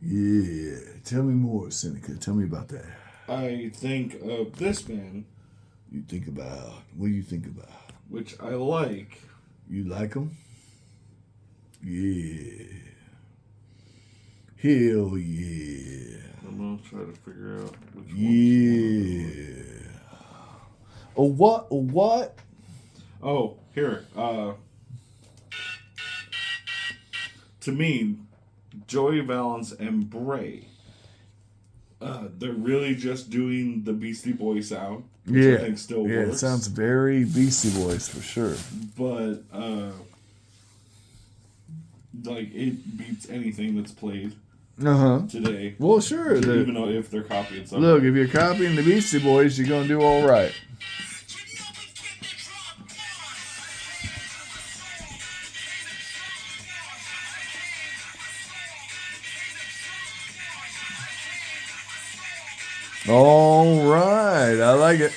Yeah. Tell me more, Seneca. Tell me about that. I think of this band, You think about. What do you think about? which I like. You like them? Yeah. Hell yeah. I'm gonna try to figure out which one. Yeah. Oh, what? Oh, what? Oh, here. To me, Joey Valance and Bray. They're really just doing the Beastie Boys sound, which I think still works. It sounds very Beastie Boys for sure. But like it beats anything that's played today. Well, sure. Even though if they're copying something. Look, if you're copying the Beastie Boys, you're gonna do all right. All right, I like it.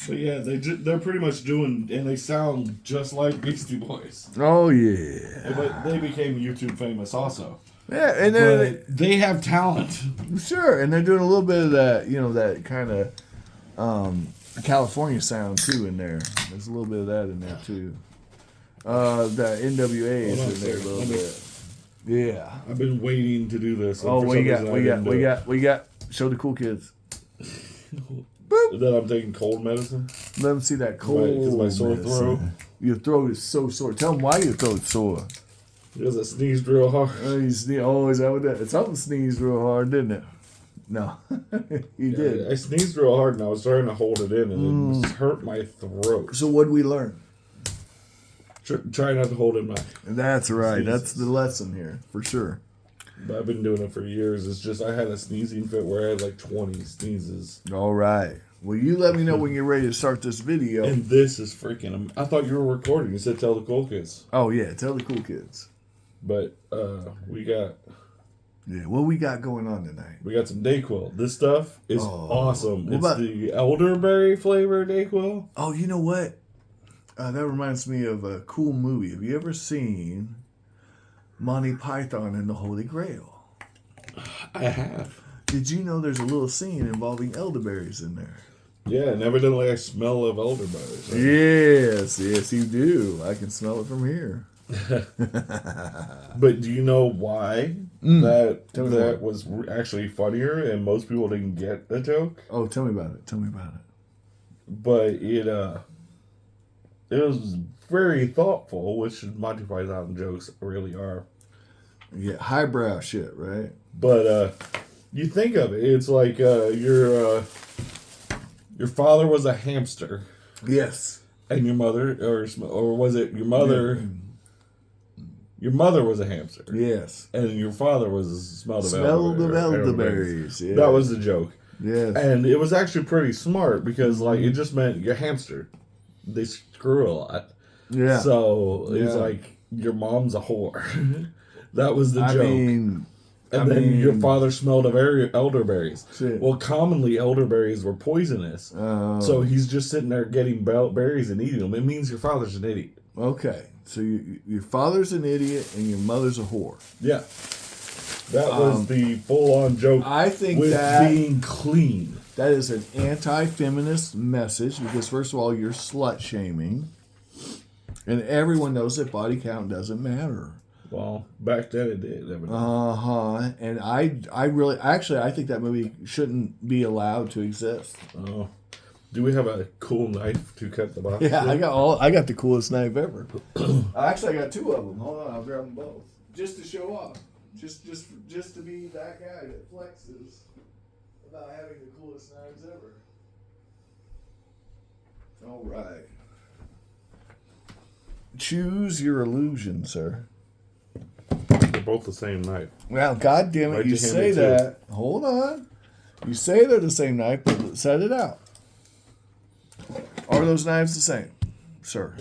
But yeah, they're pretty much doing, and they sound just like Beastie Boys. Oh yeah. But they became YouTube famous also. Yeah, and then They have talent. sure, and they're doing a little bit of that, that kind of California sound too in there. There's a little bit of that in there too. The NWA is in there a little bit. Yeah. I've been waiting to do this. Oh, we got. Show the cool kids. That I'm taking cold medicine. Let them see that cold. Because my sore medicine. throat. Your throat is so sore. Tell them why your throat's sore. Because I sneezed real hard. Is that what that? Something sneezed real hard, didn't it? No, he did. I sneezed real hard, and I was trying to hold it in, and it just hurt my throat. So what did we learn? Try not to hold in my. That's right. Sneezes. That's the lesson here for sure. But I've been doing it for years. It's just I had a sneezing fit where I had like 20 sneezes. All right. Well, you let me know when you're ready to start this video. And this is freaking. I thought you were recording. You said tell the cool kids. Oh yeah, tell the cool kids. But we got. Yeah, what we got going on tonight? We got some Dayquil. This stuff is awesome. What It's about- the elderberry flavor Dayquil. Oh, you know what? That reminds me of a cool movie. Have you ever seen Monty Python and the Holy Grail? I have. Did you know there's a little scene involving elderberries in there? Yeah, and evidently I smell of elderberries. Yes, you do. I can smell it from here. But do you know why Tell me that was actually funnier and most people didn't get the joke? Oh, tell me about it. But it was very thoughtful, which Monty Python jokes really are. Yeah, highbrow shit, right? But you think of it, it's like your father was a hamster, Yes. and your mother, or was it your mother? Yeah. Your mother was a hamster, Yes. and your father was smelled of elderberries. Yeah. That was the joke. Yes. And it was actually pretty smart because, like, it just meant your hamster. They screw a lot. Yeah. So it's Yeah. like, your mom's a whore. That was the joke. mean, and then your father smelled of elderberries. Shit. Well, commonly, elderberries were poisonous. So he's just sitting there getting berries and eating them. It means your father's an idiot. okay. So your father's an idiot and your mother's a whore. Yeah. That was the full-on joke. I think with that being clean. that is an anti-feminist message because first of all, you're slut shaming, and everyone knows that body count doesn't matter. Well, back then it did. And I think that movie shouldn't be allowed to exist. Oh. Do we have a cool knife to cut the box? Yeah, with? I got the coolest knife ever. Actually, I got two of them. Hold on, I'll grab them both just to show off. Just to be that guy that flexes about having the coolest knives ever. All right. Choose your illusion, sir. They're both the same knife. Well, God damn it, Why'd you you hand say me two? that. Hold on. You say they're the same knife, but set it out. Are those knives the same, sir?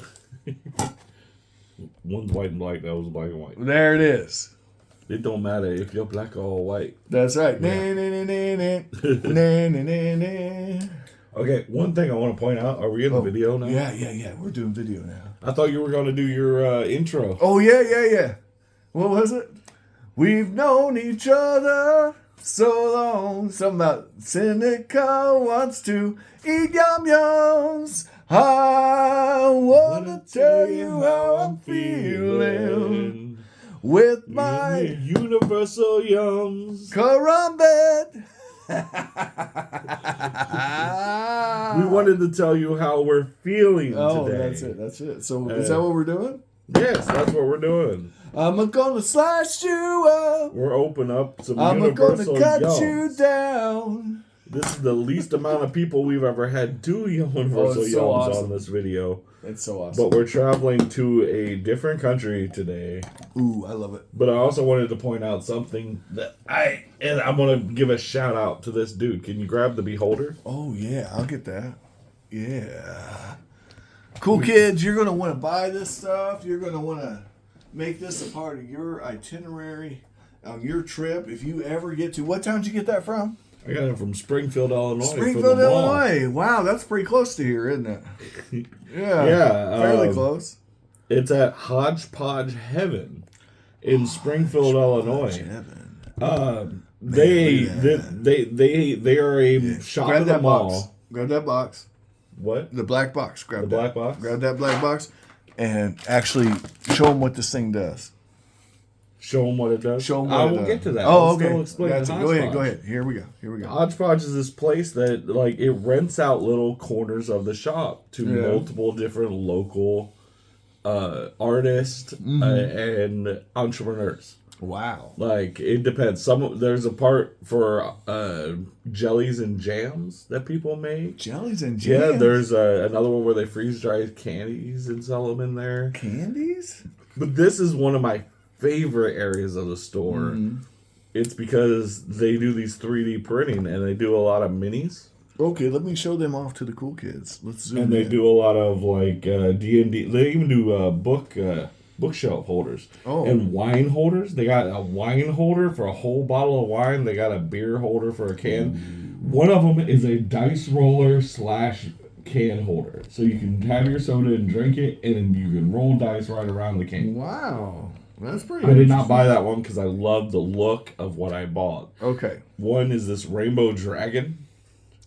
One's white and black. That was black and white. There it is. It don't matter if you're black or white. That's right. Yeah. Nah. Okay, one thing I want to point out. Are we in the video now? Yeah. We're doing video now. I thought you were going to do your intro. Oh, yeah. What was it? We've known each other so long. Something about Seneca wants to eat yum-yums. I wanna tell you how I'm feeling with my universal yums. Karambit. We wanted to tell you how we're feeling today. That's it. So is that what we're doing? Yes, that's what we're doing. I'm gonna slice you up. We're opening up some I'm universal gonna cut yums. you down. This is the least amount of people we've ever had do universal so yums awesome. on this video. It's so awesome. But we're traveling to a different country today. Ooh, I love it. But I also wanted to point out something that I'm gonna give a shout out to this dude. Can you grab the beholder? Oh yeah, I'll get that. Yeah. Cool kids, you're gonna want to buy this stuff. You're gonna want to make this a part of your itinerary on your trip. If you ever get to, what town did you get that from? I got it from Springfield, Illinois. Springfield, Illinois. Wow, that's pretty close to here, isn't it? Yeah, fairly close. It's at Hodgepodge Heaven in Springfield, Illinois. Heaven. They are a shop Grab in the that mall. box. Grab that box. What? The black box. Grab The that. black box? Grab that black box, and actually show them what this thing does. Show them what it does. Show them. I will get to that. Oh, I'll okay. still explain That's the it. Go ahead. Hodgepodge. Go ahead. Here we go. Hodgepodge is this place that like it rents out little corners of the shop to multiple different local artists and entrepreneurs. Wow. Like it depends. There's a part for jellies and jams that people make. Jellies and jams. Yeah, there's another one where they freeze dry candies and sell them in there. Candies. But this is one of my favorite areas of the store. It's because they do these 3D printing and they do a lot of minis. Okay, let me show them off to the cool kids. Let's zoom And they in. do a lot of like D&D. They even do bookshelf holders and wine holders. They got a wine holder for a whole bottle of wine. They got a beer holder for a can. One of them is a dice roller / can holder, so you can have your soda and drink it, and you can roll dice right around the can. Wow, that's pretty. I did not buy that one because I love the look of what I bought. Okay. One is this rainbow dragon.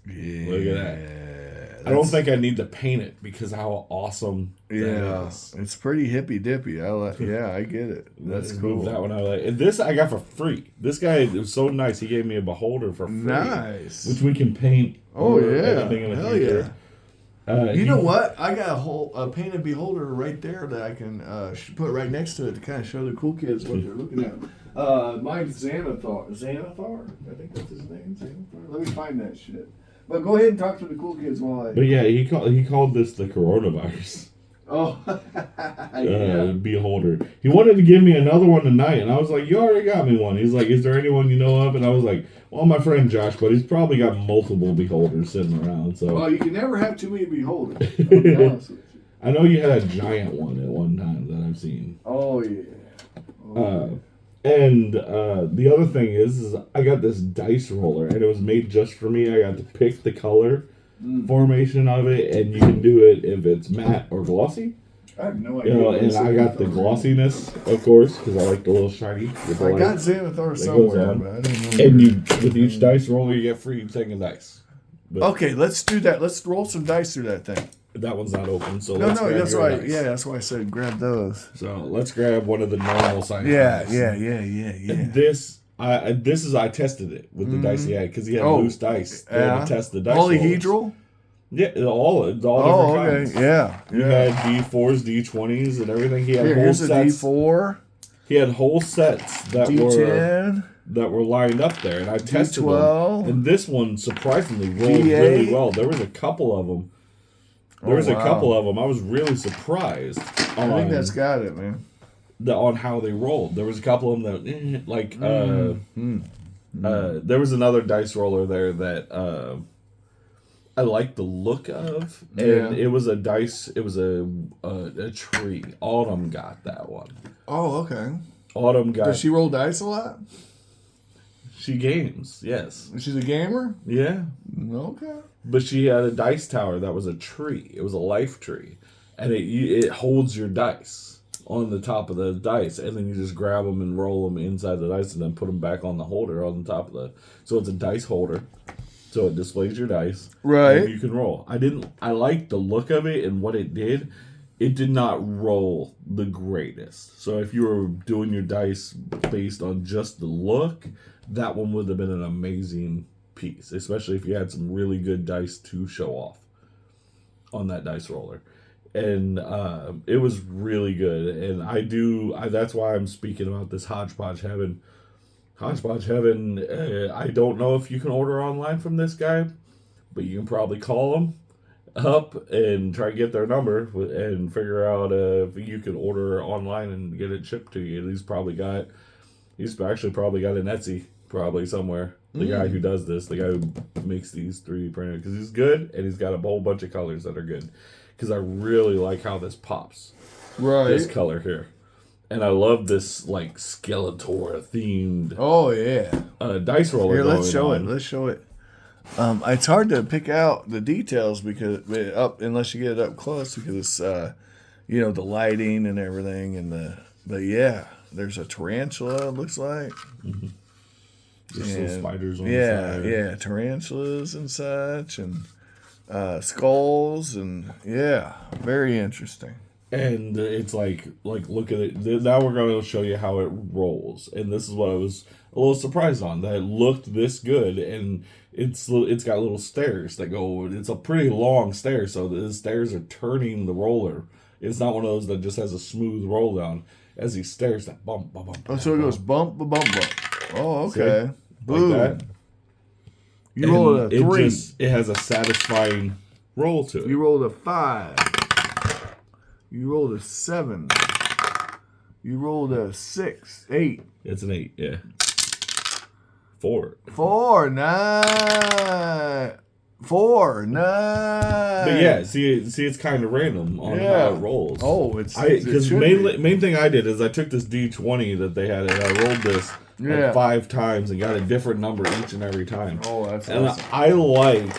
Yeah. Look at that. I don't think I need to paint it because how awesome that is. It's pretty hippy dippy. I get it. That's cool. That one I like. And this I got for free. This guy was so nice. He gave me a beholder for free. Nice. Which we can paint. Oh over yeah. anything in the Hell future. yeah. You know what? I got a painted beholder right there that I can put right next to it to kind of show the cool kids what they're looking at. Mine's Xanathar. Xanathar? I think that's his name. Xanathar. Let me find that shit. But go ahead and talk to the cool kids while I. But yeah, he called this the coronavirus. Oh, yeah. Beholder. He wanted to give me another one tonight, and I was like, "You already got me one." He's like, "Is there anyone you know of?" And I was like, "Well, my friend Josh, but he's probably got multiple beholders sitting around." So, Well, you can never have too many beholders. I'll be honest with you. I know you had a giant one at one time that I've seen. Oh yeah. And the other thing is I got this dice roller, and it was made just for me. I got to pick the color formation of it, and you can do it if it's matte or glossy. I have no idea. You know, and I got the glossiness, of course, because I like the little shiny. I got Xanathar somewhere, on. but I don't know. And you, with each dice roller, you get free second dice. But Okay, let's do that. Let's roll some dice through that thing. that one's not open, so No, let's grab that's your why. dice. Yeah, that's why I said grab those. So let's grab one of the normal size. Yeah, dice. yeah. I tested it with the dice he had because he had Oh, loose dice. They had to test the dice. Polyhedral. rollers. Yeah, all Oh, different okay. kinds. Yeah. He had D4s, D20s, and everything. He had Here's a whole sets. D4, He had whole sets that D10. were lined up there, and I tested D12. them. And this one surprisingly rolled D8. really well. There was a couple of them. I was really surprised I think that's got it, man. on how they rolled. There was a couple of them that there was another dice roller there that I liked the look of, and Yeah. it was a dice. It was a tree. Autumn got that one. Oh, okay. Autumn got. Does she roll dice a lot? She games, yes, She's a gamer? yeah. Okay. But she had a dice tower that was a tree. It was a life tree, and it holds your dice. on the top of the dice, and then you just grab them and roll them inside the dice, and then put them back on the holder on the top of the. So it's a dice holder, so it displays your dice, Right. And you can roll. I liked the look of it and what it did. It did not roll the greatest. So if you were doing your dice based on just the look, that one would have been an amazing piece, especially if you had some really good dice to show off on that dice roller. And it was really good. And that's why I'm speaking about this Hodgepodge Heaven. Hodgepodge Heaven, I don't know if you can order online from this guy, but you can probably call them up and try to get their number and figure out if you can order online and get it shipped to you. He's actually probably got an Etsy probably somewhere. The guy who does this, the guy who makes these 3D printed, because he's good and he's got a whole bunch of colors that are good. Because I really like how this pops. Right. This color here. And I love this, like, Skeletor themed Oh, yeah. dice roller. Here, let's show on. it. Let's show it. It's hard to pick out the details because unless you get it up close because the lighting and everything but yeah, there's a tarantula. It looks like. Mm-hmm. Just little spiders on the side. Yeah, tarantulas and such, and skulls, and yeah, very interesting. And it's like look at it. Now we're going to show you how it rolls, and this is what I was a little surprised on, that it looked this good, and it's got little stairs that go. It's a pretty long stair, so the stairs are turning the roller. It's not one of those that just has a smooth roll down. As he stairs, that bump, bump, bump. Oh, so it goes bump, bump, bump. Oh, okay. See? Boom. Like that. You rolled a 3. It has a satisfying roll to it. You rolled a 5. You rolled a 7. You rolled a 6, 8. It's an 8, yeah. 4. 4, 9. 4, 9. But yeah, see, it's kind of random on how it rolls. Oh, because main thing I did is I took this D20 that they had and I rolled this like 5 times and got a different number each and every time. Oh, that's and awesome.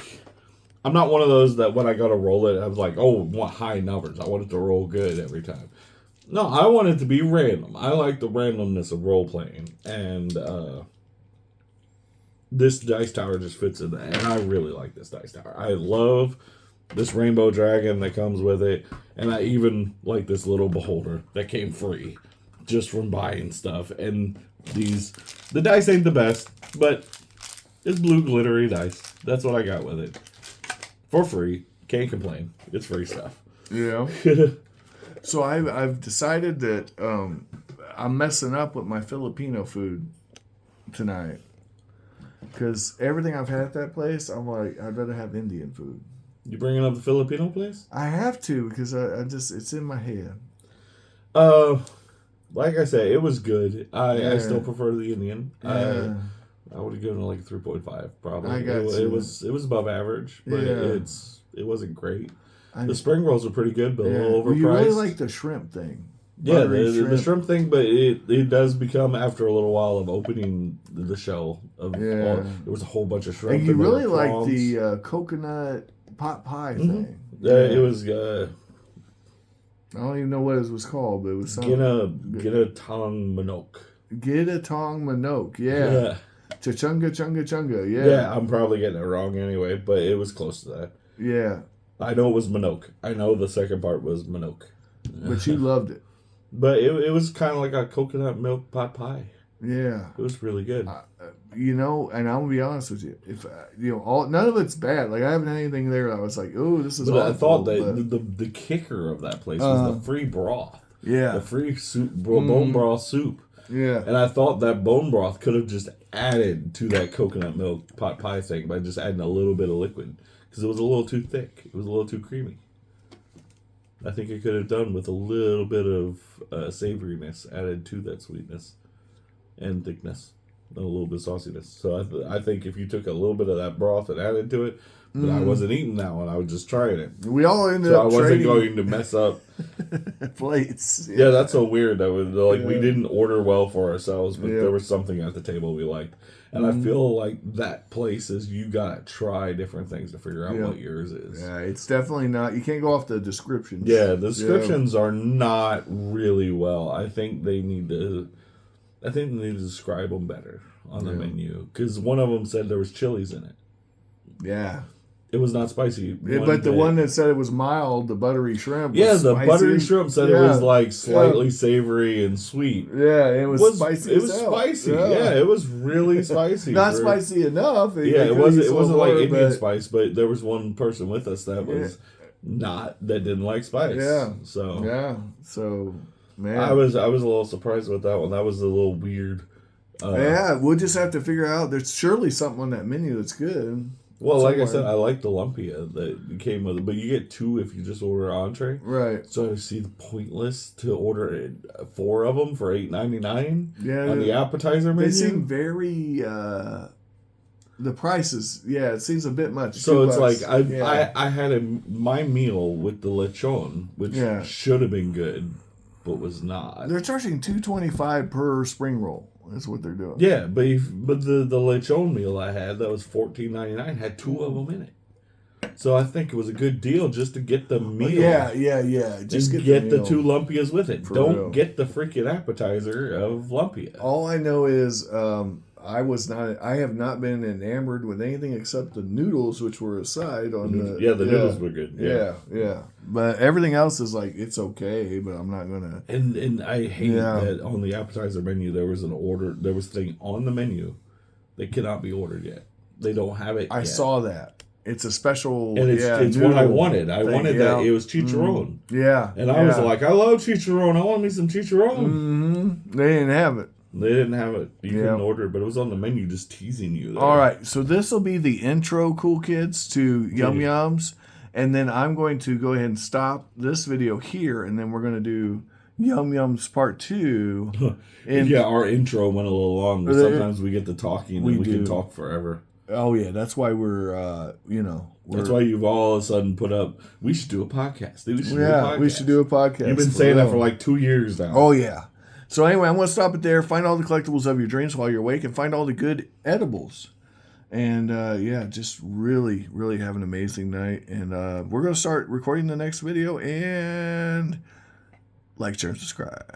I'm not one of those that when I go to roll it, I was like, oh, I want high numbers. I want it to roll good every time. No, I want it to be random. I like the randomness of role playing, and this dice tower just fits in that, and I really like this dice tower. I love this rainbow dragon that comes with it, and I even like this little beholder that came free just from buying stuff. And the dice ain't the best, but it's blue glittery dice. That's what I got with it. For free. Can't complain. It's free stuff. Yeah. So I've decided that I'm messing up with my Filipino food tonight. Because everything I've had at that place, I'm like, I'd rather have Indian food. You bringing up the Filipino place? I have to because I just it's in my head. Like I said, it was good. I still prefer the Indian. Yeah. I would have given it like a 3.5 probably. I got it was above average, but it wasn't great. The spring rolls are pretty good, but a little overpriced. Well, you really like the shrimp thing. Yeah, the shrimp thing, but it does become after a little while of opening the shell. There was a whole bunch of shrimp. And you really like the coconut pot pie thing. It was. I don't even know what it was called, but it was something. Ginatang manok. Ginatang manok, yeah. Chunga chunga chunga, yeah. Yeah, I'm probably getting it wrong anyway, but it was close to that. Yeah. I know it was manok. I know the second part was manok. But you loved it. But it was kind of like a coconut milk pot pie. Yeah. It was really good. And I'm gonna be honest with you, if none of it's bad. Like I haven't had anything there that I was like, oh, this is. But awful, I thought that the kicker of that place was the free broth. Yeah. The free soup, bone broth soup. Yeah. And I thought that bone broth could have just added to that coconut milk pot pie thing by just adding a little bit of liquid because it was a little too thick. It was a little too creamy. I think it could have done with a little bit of savoriness added to that sweetness and thickness. a little bit of sauciness. So I think if you took a little bit of that broth and added to it, but I wasn't eating that one. I was just trying it. We all ended So up I wasn't trading going to mess up. plates. Yeah, that's so weird. That was like we didn't order well for ourselves, but Yeah. there was something at the table we liked. And I feel like that place is you gotta try different things to figure out what yours is. Yeah, it's definitely not. You can't go off the descriptions. Yeah, the descriptions are not really well. I think they need to describe them better on the menu, because one of them said there was chilies in it. Yeah. It was not spicy. But the one that said it was mild, the buttery shrimp. Yeah, was the spicy. buttery shrimp said it was like slightly savory and sweet. Yeah, it was spicy. It was spicy. Yeah, it was really spicy. Not spicy enough. It wasn't like Indian spice, but there was one person with us that was that didn't like spice. Yeah. So man, I was a little surprised with that one. That was a little weird. We'll just have to figure out. There's surely something on that menu that's good. Well, like I said, I like the lumpia that came with it, but you get 2 if you just order an entree. Right. So I see the pointless to order 4 of them for $8.99 on the appetizer menu. They seem very. The prices, it seems a bit much. So it's like I had my meal with the lechon, which should have been good, but was not. They're charging $2.25 per spring roll. That's what they're doing. Yeah, but the lechon meal I had that was $14.99 had 2 of them in it. So I think it was a good deal just to get the meal. Yeah. Just get the 2 lumpias with it. Don't get the freaking appetizer of lumpia. All I know is I have not been enamored with anything except the noodles, which were a side on the. Yeah, the noodles were good. Yeah. But everything else is like it's okay, but I'm not gonna. And I hate that on the appetizer menu there was thing on the menu that cannot be ordered yet. They don't have it. I saw that. It's a special, and it's what I wanted. I wanted that it was chicharron. Yeah, and I was like, I love chicharron. I want me some chicharron. They didn't have it. They didn't have it. You couldn't order it, but it was on the menu just teasing you there. All right, so this will be the intro, cool kids, to Yum Yums. And then I'm going to go ahead and stop this video here, and then we're going to do Yum Yums Part 2. Our intro went a little long, but sometimes we get to talking and we can talk forever. Oh, yeah, that's why we're that's why you've all of a sudden put up, we should do a podcast. We should do a podcast. You've been saying that for like 2 years now. Oh, yeah. So anyway, I'm going to stop it there. Find all the collectibles of your dreams while you're awake, and find all the good edibles. And just really, really have an amazing night. And we're going to start recording the next video. And like, share, and subscribe.